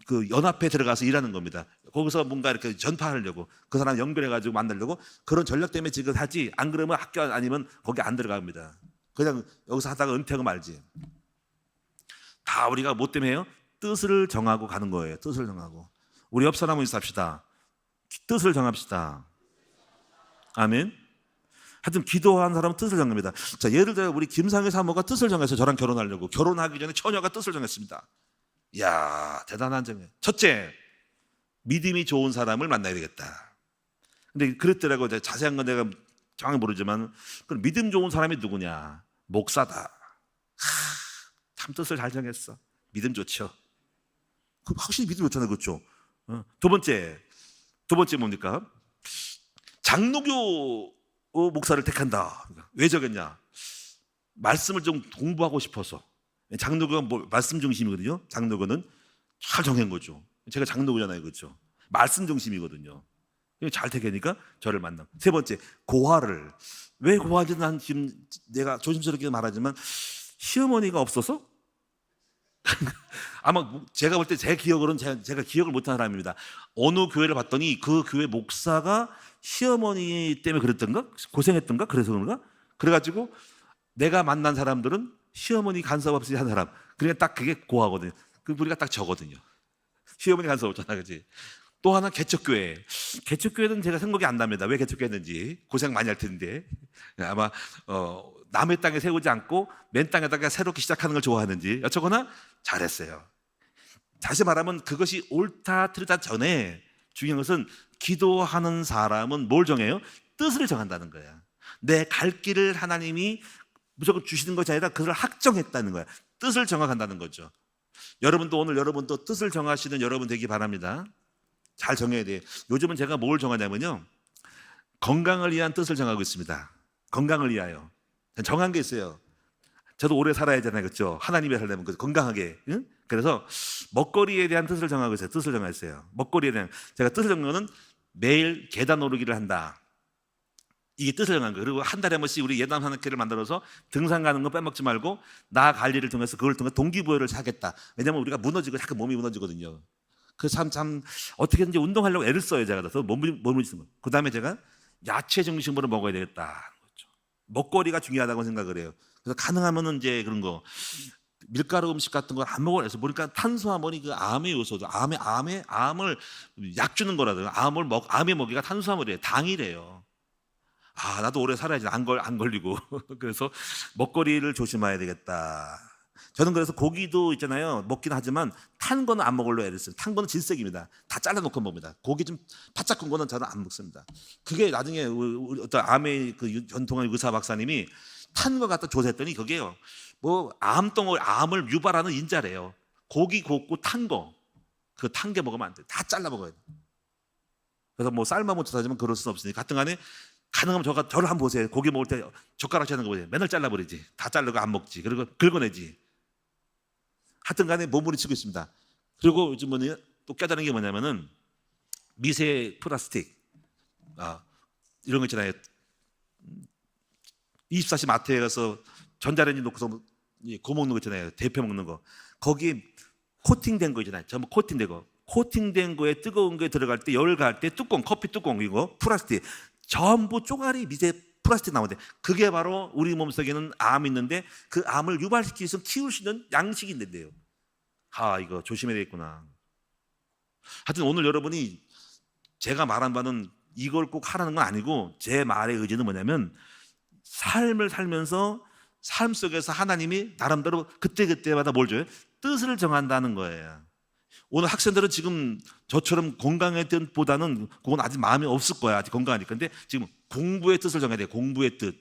그 연합회 들어가서 일하는 겁니다. 거기서 뭔가 이렇게 전파하려고 그 사람 연결해가지고 만들려고 그런 전략 때문에 지금 하지. 안 그러면 학교 아니면 거기 안 들어갑니다. 그냥 여기서 하다가 은퇴하고 말지. 다 우리가 뭐 때문에 해요? 뜻을 정하고 가는 거예요. 뜻을 정하고. 우리 옆 사람을 삽시다. 뜻을 정합시다. 아멘. 하여튼 기도한 사람은 뜻을 정합니다. 자, 예를 들어 우리 김상희 사모가 뜻을 정해서 저랑 결혼하려고 결혼하기 전에 처녀가 뜻을 정했습니다. 이야, 대단한 점이에요. 첫째, 믿음이 좋은 사람을 만나야 되겠다. 근데 그랬더라고. 자세한 건 내가 정확히 모르지만 그럼 믿음 좋은 사람이 누구냐? 목사다. 참 뜻을 잘 정했어. 믿음 좋죠. 확실히 믿음 좋잖아요, 그렇죠? 두 번째 뭡니까? 장로교 목사를 택한다. 왜 저겠냐? 말씀을 좀 공부하고 싶어서. 장로교가 뭐 말씀 중심이거든요. 장로교는 잘 정한 거죠. 제가 장로교잖아요, 그렇죠? 말씀 중심이거든요. 잘 택하니까 저를 만나. 세 번째, 고아를. 왜 고아인지 난 지금 내가 조심스럽게 말하지만 시어머니가 없어서? 아마 제가 볼 때 제 기억으로는 제가 기억을 못하는 사람입니다. 어느 교회를 봤더니 그 교회 목사가 시어머니 때문에 그랬던가? 고생했던가? 그래서 그런가? 그래가지고 내가 만난 사람들은 시어머니 간섭 없이 한 사람. 그러니까 딱 그게 고아거든요. 그 우리가 딱 저거든요. 시어머니 간섭 없잖아, 그렇지? 또 하나 개척교회. 개척교회는 제가 생각이 안 납니다. 왜 개척했는지. 고생 많이 할 텐데. 아마 남의 땅에 세우지 않고 맨 땅에다가 새롭게 시작하는 걸 좋아하는지. 어쩌거나 잘했어요. 다시 말하면 그것이 옳다 틀리다 전에 중요한 것은 기도하는 사람은 뭘 정해요? 뜻을 정한다는 거야. 내 갈 길을 하나님이 무조건 주시는 것이 아니라 그걸 확정했다는 거야. 뜻을 정확한다는 거죠. 오늘 여러분도 뜻을 정하시는 여러분 되기 바랍니다. 잘 정해야 돼요. 요즘은 제가 뭘 정하냐면요, 건강을 위한 뜻을 정하고 있습니다. 건강을 위하여 정한 게 있어요. 저도 오래 살아야 되잖아요, 그렇죠? 하나님의 살려면 건강하게. 응? 그래서 먹거리에 대한 뜻을 정하고 있어요. 뜻을 정했어요. 먹거리에 대한. 제가 뜻을 정한 거는 매일 계단 오르기를 한다. 이게 뜻을 정한 거예요. 그리고 한 달에 한 번씩 우리 예담 산악회를 만들어서 등산 가는 거 빼먹지 말고 나 갈 일을 통해서 그걸 통해 동기부여를 하겠다. 왜냐하면 우리가 무너지고 자꾸 몸이 무너지거든요. 그래서 참 어떻게든지 운동하려고 애를 써요, 제가. 그래서 몸을 쓰는 거. 그 다음에 제가 야채 중심으로 먹어야 되겠다. 먹거리가 중요하다고 생각을 해요. 그래서 가능하면은 이제 그런 거 밀가루 음식 같은 걸 안 먹어야 해서 보니까 탄수화물이 그 암의 요소도 암을 약 주는 거라든가 암의 먹이가 탄수화물이에요. 당이래요. 아, 나도 오래 살아야지 안 걸리고. 그래서 먹거리를 조심해야 되겠다. 저는 그래서 고기도 있잖아요. 먹긴 하지만 탄 거는 안 먹으려 애를 써요. 탄 거는 질색입니다. 다 잘라놓고 먹습니다. 고기 좀 바짝 군 거는 저는 안 먹습니다. 그게 나중에 우리 어떤 암의 그 전통의 의사 박사님이 탄 거 갖다 조사했더니 그게요, 뭐 암을 유발하는 인자래요. 고기 굽고 탄 거, 그 탄 게 먹으면 안 돼. 다 잘라 먹어야 돼. 그래서 뭐 삶아 먹자 하지만 그럴 수는 없으니 하여튼간에 가능하면 저를 한번 보세요. 고기 먹을 때 젓가락 채는 거 보세요. 맨날 잘라버리지. 다 자르고 안 먹지. 그리고 긁어내지. 하여튼간에 몸부림치고 있습니다. 그리고 요즘은 또 깨달은 게 뭐냐면은 미세 플라스틱, 이런 거 있잖아요. 24시 마트에 가서 전자레인지 놓고서 구워 먹는 거 있잖아요. 데펴 먹는 거. 거기 코팅된 거 있잖아요. 전부 코팅된 거. 코팅된 거에 뜨거운 게 들어갈 때, 열 가할 때 뚜껑, 커피 뚜껑, 이거 플라스틱 전부 쪼가리 미세 플라스틱 나오는데 그게 바로 우리 몸속에는 암이 있는데 그 암을 유발시키기 위해서 키울 수 있는 양식이 있는데요. 이거 조심해야 되겠구나. 하여튼 오늘 여러분이 제가 말한 바는 이걸 꼭 하라는 건 아니고 제 말의 의지는 뭐냐면 삶을 살면서 삶 속에서 하나님이 나름대로 그때그때마다 뭘 줘요? 뜻을 정한다는 거예요. 오늘 학생들은 지금 저처럼 건강의 뜻보다는 그건 아직 마음이 없을 거야. 아직 건강하니까. 근데 지금 공부의 뜻을 정해야 돼요. 공부의 뜻.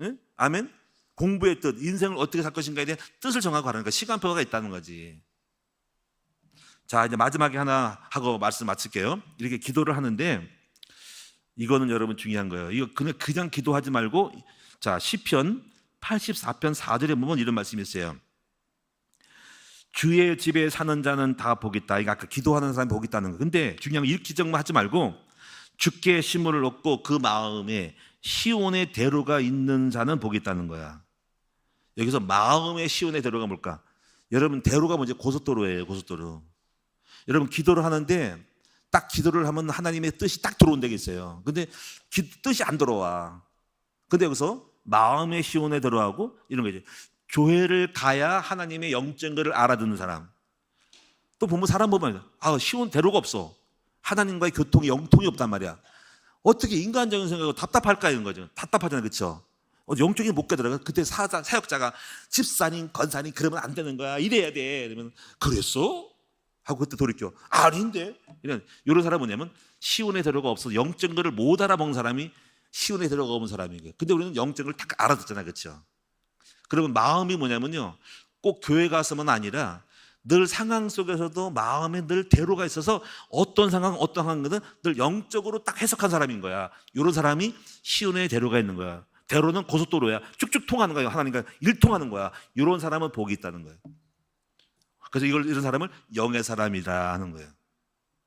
응? 아멘? 공부의 뜻. 인생을 어떻게 살 것인가에 대한 뜻을 정하고 하라는 거야. 시간표가 있다는 거지. 자, 이제 마지막에 하나 하고 말씀 마칠게요. 이렇게 기도를 하는데 이거는 여러분 중요한 거예요. 이거 그냥 기도하지 말고, 자, 시편 84편 4절에 보면 이런 말씀이 있어요. 주의 집에 사는 자는 다 복이 있다. 이거 아까 기도하는 사람이 복이 있다는 거. 근데 중요한 건 읽기정만 하지 말고 주께 심물을 얻고 그 마음에 시온의 대로가 있는 자는 복이 있다는 거야. 여기서 마음의 시온의 대로가 뭘까? 여러분, 대로가 뭐지? 고속도로예요. 고속도로. 여러분, 기도를 하는데 딱 기도를 하면 하나님의 뜻이 딱 들어온 데가 있어요. 근데 뜻이 안 들어와. 근데 여기서 마음의 시온에 들어가고 이런 거죠. 교회를 가야 하나님의 영적인 것을 알아듣는 사람. 또 보면 사람 보면 시온 대로가 없어. 하나님과의 교통이 영통이 없단 말이야. 어떻게 인간적인 생각으로 답답할까 이런 거죠. 답답하잖아요, 그렇죠? 영적인 못 가더라고. 그때 사역자가 집사님, 권사님 그러면 안 되는 거야. 이래야 돼. 그러면 그랬어? 하고 그때 돌이켜. 아닌데. 이런 사람은 뭐냐면 시온의 대로가 없어서 영적인 것을 못 알아본 사람이 시온의 대로가 없는 사람이에요. 근데 우리는 영적인 걸 다 알아듣잖아요, 그렇죠? 그러면 마음이 뭐냐면요, 꼭 교회 가서만 아니라 늘 상황 속에서도 마음에 늘 대로가 있어서 어떤 상황이든 늘 영적으로 딱 해석한 사람인 거야. 이런 사람이 시온의 대로가 있는 거야. 대로는 고속도로야. 쭉쭉 통하는 거야. 하나님과 일통하는 거야. 이런 사람은 복이 있다는 거예요. 그래서 이런 사람을 영의 사람이라 하는 거예요.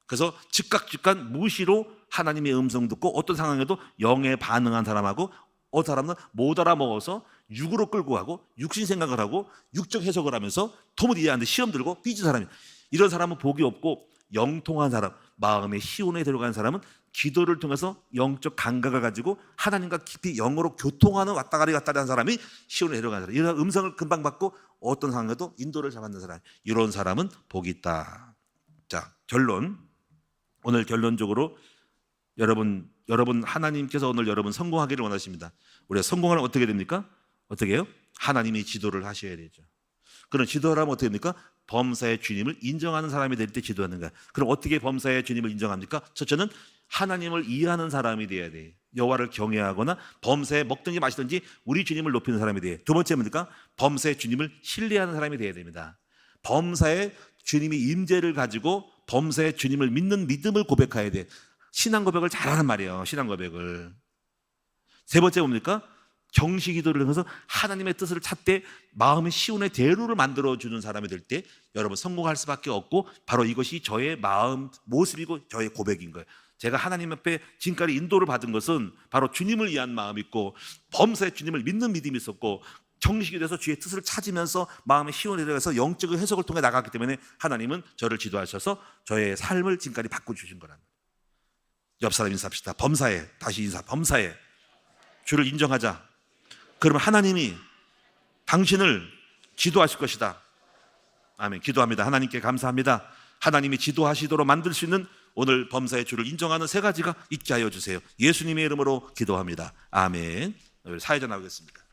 그래서 즉각 무시로 하나님의 음성 듣고 어떤 상황에도 영에 반응한 사람하고 어떤 사람은 못 알아먹어서 육으로 끌고 가고 육신 생각을 하고 육적 해석을 하면서 도무지 이해 안 돼 시험 들고 삐진 사람이, 이런 사람은 복이 없고 영통한 사람, 마음의 시온에 들어간 사람은 기도를 통해서 영적 감각을 가지고 하나님과 깊이 영으로 교통하는 왔다가리 하는 사람이 시온에 들어간 사람, 이런 음성을 금방 받고 어떤 상황에도 인도를 잘 받는 사람, 이런 사람은 복이 있다. 자, 결론. 오늘 결론적으로 여러분 하나님께서 오늘 여러분 성공하기를 원하십니다. 우리가 성공하면 어떻게 됩니까? 어떻게 해요? 하나님이 지도를 하셔야 되죠. 그럼 지도하면 어떻게 됩니까? 범사의 주님을 인정하는 사람이 될 때 지도하는 거야. 그럼 어떻게 범사의 주님을 인정합니까? 첫째는 하나님을 이해하는 사람이 돼야 돼. 여호와를 경외하거나 범사에 먹든지 마시든지 우리 주님을 높이는 사람이 돼. 두 번째 뭡니까? 범사의 주님을 신뢰하는 사람이 돼야 됩니다. 범사의 주님이 임재를 가지고 범사의 주님을 믿는 믿음을 고백해야 돼. 신앙 고백을 잘하는 말이에요. 신앙 고백을. 세 번째 뭡니까? 경시 기도를 통해서 하나님의 뜻을 찾되 마음의 시온의 대로를 만들어주는 사람이 될 때 여러분 성공할 수밖에 없고, 바로 이것이 저의 마음 모습이고 저의 고백인 거예요. 제가 하나님 앞에 지금까지 인도를 받은 것은 바로 주님을 위한 마음이 있고 범사의 주님을 믿는 믿음이 있었고 정식이 돼서 주의 뜻을 찾으면서 마음의 시온에 들어가서 영적인 해석을 통해 나갔기 때문에 하나님은 저를 지도하셔서 저의 삶을 지금까지 바꿔주신 거랍니다. 옆 사람 인사합시다. 범사에, 다시 인사. 범사에 주를 인정하자. 그러면 하나님이 당신을 지도하실 것이다. 아멘. 기도합니다. 하나님께 감사합니다. 하나님이 지도하시도록 만들 수 있는 오늘 범사의 주를 인정하는 세 가지가 있게 하여 주세요. 예수님의 이름으로 기도합니다. 아멘. 사회자 나오겠습니다.